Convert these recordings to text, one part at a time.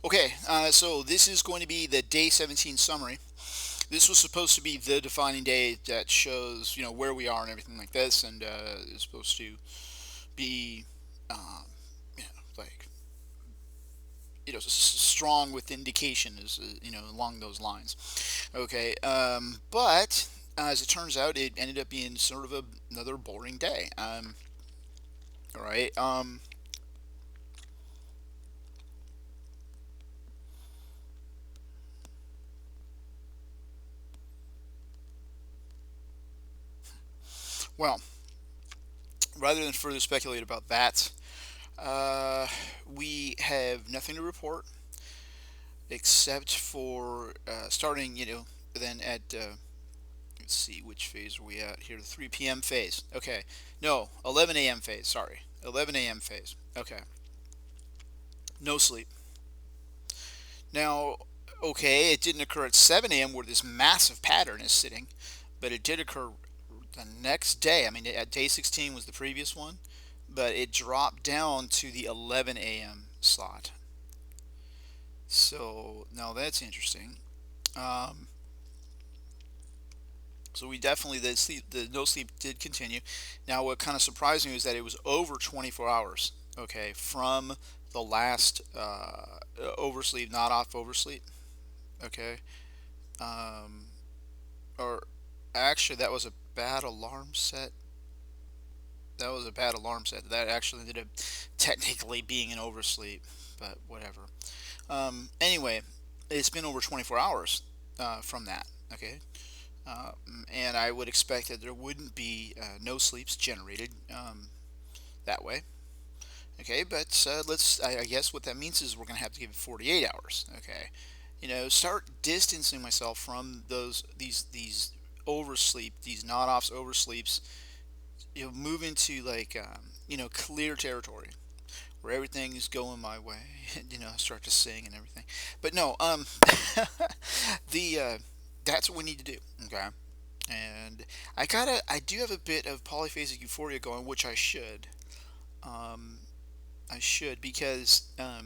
Okay, so this is going to be the day 17 summary. This was supposed to be the defining day that shows, where we are and everything like this, and it's supposed to be, um, like, strong with indication, is along those lines. Okay, but as it turns out, it ended up being sort of another boring day. All right. Well, rather than further speculate about that, uh, we have nothing to report except for starting, then at, let's see, which phase are we at here? The 3 p.m. phase. Okay. No, 11 a.m. phase. Sorry. 11 a.m. phase. Okay. No sleep. Now, okay, it didn't occur at 7 a.m. where this massive pattern is sitting, but it did occur the next day. I mean, at day 16 was the previous one, but it dropped down to the 11 a.m. slot. So now that's interesting. Um, so we definitely the no sleep did continue. Now, what kind of surprised me was that it was over 24 hours. Okay, from the last oversleep, not off oversleep. Okay, um, or actually that was a bad alarm set. That was a bad alarm set. That actually ended up technically being an oversleep, but whatever. Anyway, it's been over 24 hours from that. Okay, and I would expect that there wouldn't be no sleeps generated that way. Okay, but I guess what that means is we're going to have to give it 48 hours. Okay, start distancing myself from these oversleep, these not offs oversleeps. Move into like clear territory where everything is going my way. Start to sing and everything. But no, the that's what we need to do. Okay, and I do have a bit of polyphasic euphoria going, which I should. Um, I should because well,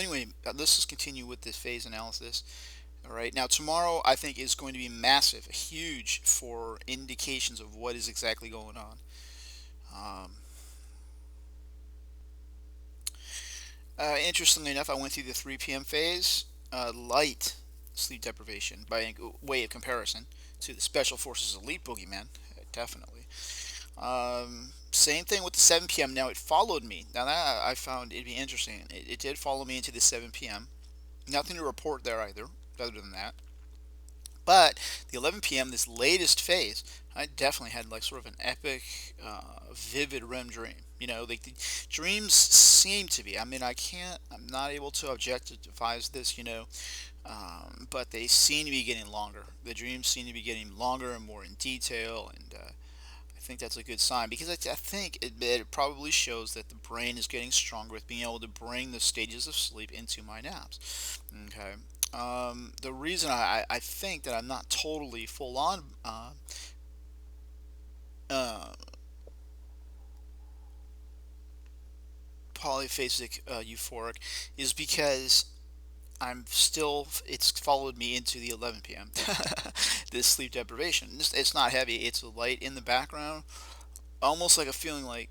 anyway, let's just continue with this phase analysis. All right, now tomorrow I think is going to be massive, huge for indications of what is exactly going on. Um, Interestingly enough, I went through the 3 p.m. phase, light sleep deprivation by way of comparison to the Special Forces Elite Boogeyman, definitely. Same thing with the 7 p.m. Now it followed me. Now that I found it'd be interesting. It did follow me into the 7 p.m. Nothing to report there either, other than that. But the 11 p.m. this latest phase, I definitely had like sort of an epic, vivid REM dream. Like the dreams seem to be. I mean, I'm not able to objectify this. But they seem to be getting longer. The dreams seem to be getting longer and more in detail, and I think that's a good sign because I think it probably shows that the brain is getting stronger with being able to bring the stages of sleep into my naps. Okay. The reason I think that I'm not totally full on uh, polyphasic euphoric is because it's followed me into the 11 p.m. This sleep deprivation. It's not heavy, it's light in the background, almost like a feeling like,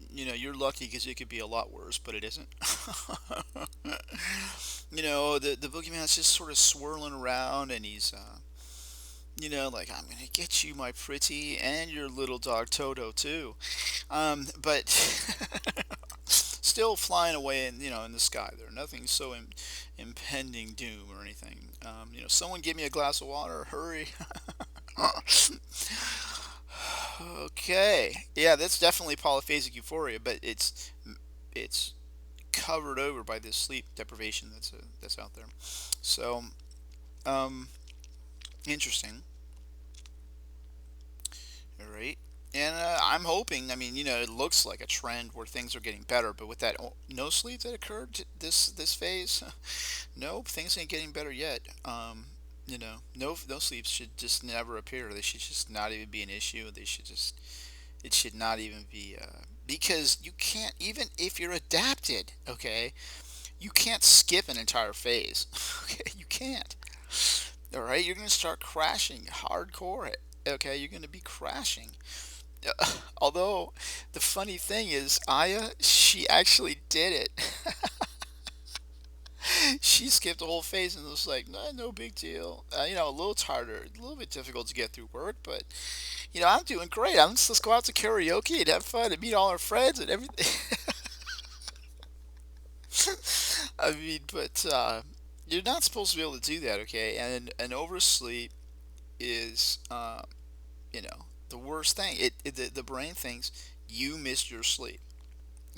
you're lucky because it could be a lot worse, but it isn't. The boogeyman's just sort of swirling around, and he's like, I'm gonna get you, my pretty, and your little dog Toto too. But still flying away in the sky there. Nothing so impending doom or anything. Someone give me a glass of water. Hurry. Okay. Yeah, that's definitely polyphasic euphoria, but it's covered over by this sleep deprivation that's out there. So, um, interesting. All right. And I'm hoping. I mean, it looks like a trend where things are getting better, but with that no sleep that occurred this phase, nope, things ain't getting better yet. No sleeps should just never appear. They should just not even be an issue. It should not even be because you can't, even if you're adapted. Okay, You can't skip an entire phase. Okay, you can't. All right, you're going to start crashing hardcore. Okay, you're going to be crashing. Although the funny thing is, Aya, she actually did it. She skipped the whole phase and was like, no, no big deal. A little harder, a little bit difficult to get through work, but I'm doing great. Let's go out to karaoke and have fun and meet all our friends and everything. I mean, but you're not supposed to be able to do that, okay? And an oversleep is, the worst thing. The brain thinks you missed your sleep,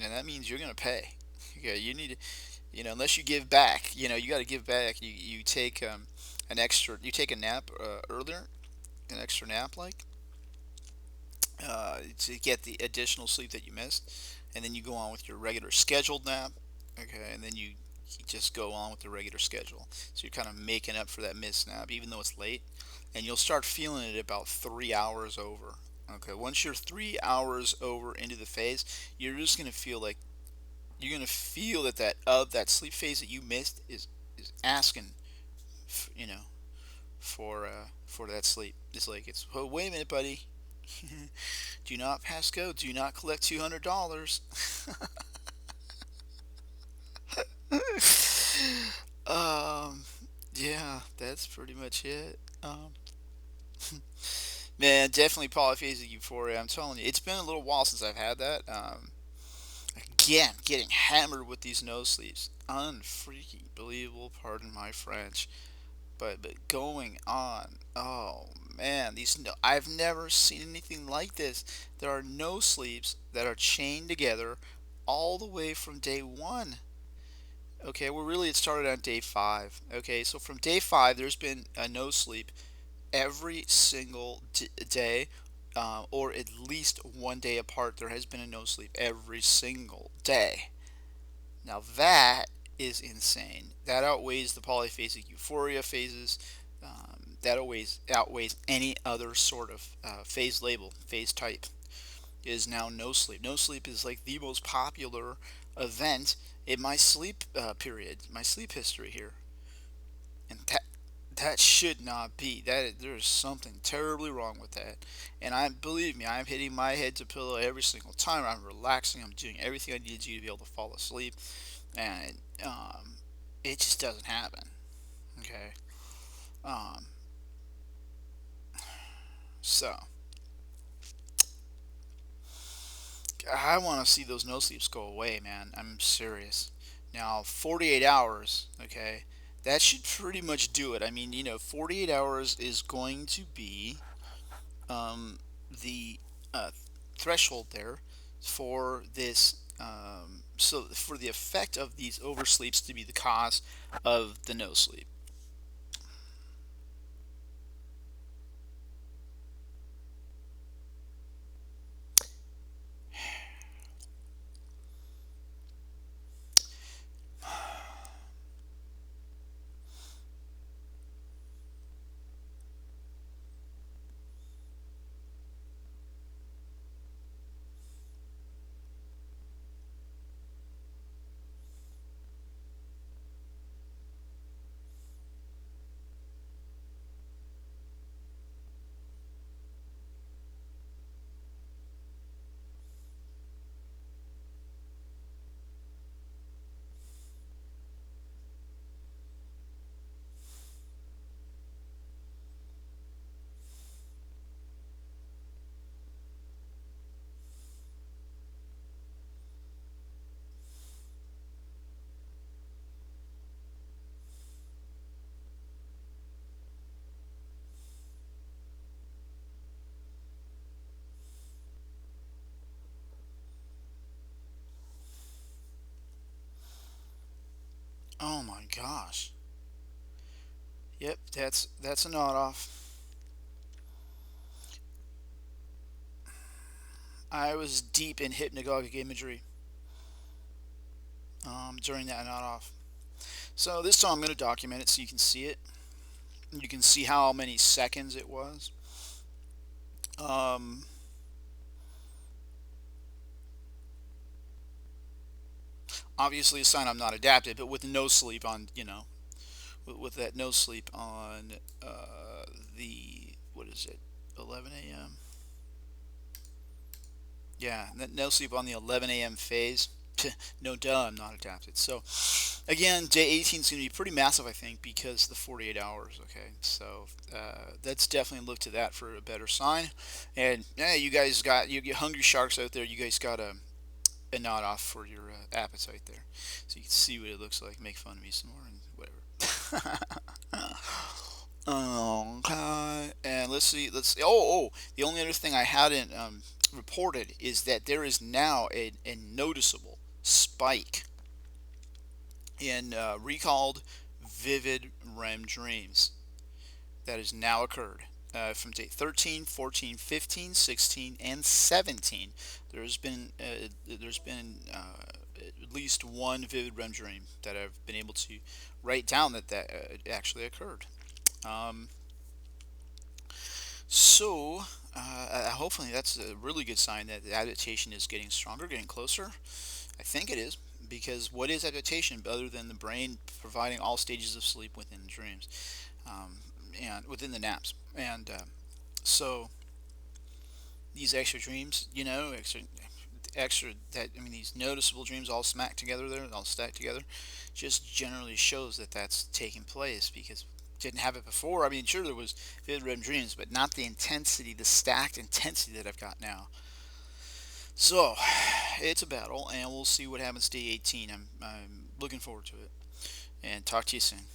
and that means you're gonna pay. Okay, you need to, unless you give back. You got to give back. You take you take a nap earlier, an extra nap like to get the additional sleep that you missed, and then you go on with your regular scheduled nap. Okay, and then you just go on with the regular schedule. So you're kind of making up for that missed nap, even though it's late, and you'll start feeling it about 3 hours over. Okay, once you're 3 hours over into the phase, you're just gonna feel like you're gonna feel that sleep phase that you missed is asking, you know, for that sleep. It's like it's oh wait a minute, buddy. Do not pass go. Do not collect $200. um, yeah, that's pretty much it. Man, definitely polyphasic euphoria. I'm telling you, it's been a little while since I've had that. Again, getting hammered with these no sleeps. Unfreaking believable, pardon my French. But going on. Oh man, these no, I've never seen anything like this. There are no sleeps that are chained together all the way from day one. Okay, well really it started on day five. Okay, so from day five there's been a no sleep every single day, or at least one day apart. There has been a no sleep every single day. Now that is insane. That outweighs the polyphasic euphoria phases. That outweighs any other sort of phase label, phase type. It is now no sleep. No sleep is like the most popular event in my sleep period, my sleep history here, and that should not be. That there is something terribly wrong with that. And I believe me, I'm hitting my head to pillow every single time. I'm relaxing. I'm doing everything I need to do to be able to fall asleep, and it just doesn't happen. Okay. Um, so I want to see those no sleeps go away, man. I'm serious. Now, 48 hours, okay, that should pretty much do it. I mean, 48 hours is going to be the threshold there for this. So, for the effect of these oversleeps to be the cause of the no sleep. Oh my gosh. Yep, that's a nod off. I was deep in hypnagogic imagery during that nod off. So this time I'm going to document it so you can see it. You can see how many seconds it was. Um, Obviously, a sign I'm not adapted, but with no sleep on, with that no sleep on the, what is it, 11 a.m. Yeah, no sleep on the 11 a.m. phase. No duh, I'm not adapted. So again, day 18 is going to be pretty massive, I think, because the 48 hours. Okay, so let's definitely look to that for a better sign. And yeah, you guys got you hungry sharks out there. You guys got a nod off for your appetite there, so you can see what it looks like. Make fun of me some more and whatever. Okay, and let's see. Let's see. The only other thing I hadn't reported is that there is now a noticeable spike in recalled vivid REM dreams that has now occurred. From day 13, 14, 15, 16, and 17, there's been at least one vivid REM dream that I've been able to write down that actually occurred. Um, hopefully that's a really good sign that the adaptation is getting stronger, getting closer. I think it is, because what is adaptation other than the brain providing all stages of sleep within the dreams, um, and within the naps? And so these extra dreams, extra that I mean, these noticeable dreams all smack together there, all stacked together, just generally shows that that's taking place because didn't have it before. I mean, sure there was vivid REM dreams, but not the intensity, the stacked intensity that I've got now. So it's a battle, and we'll see what happens day 18. I'm looking forward to it, and talk to you soon.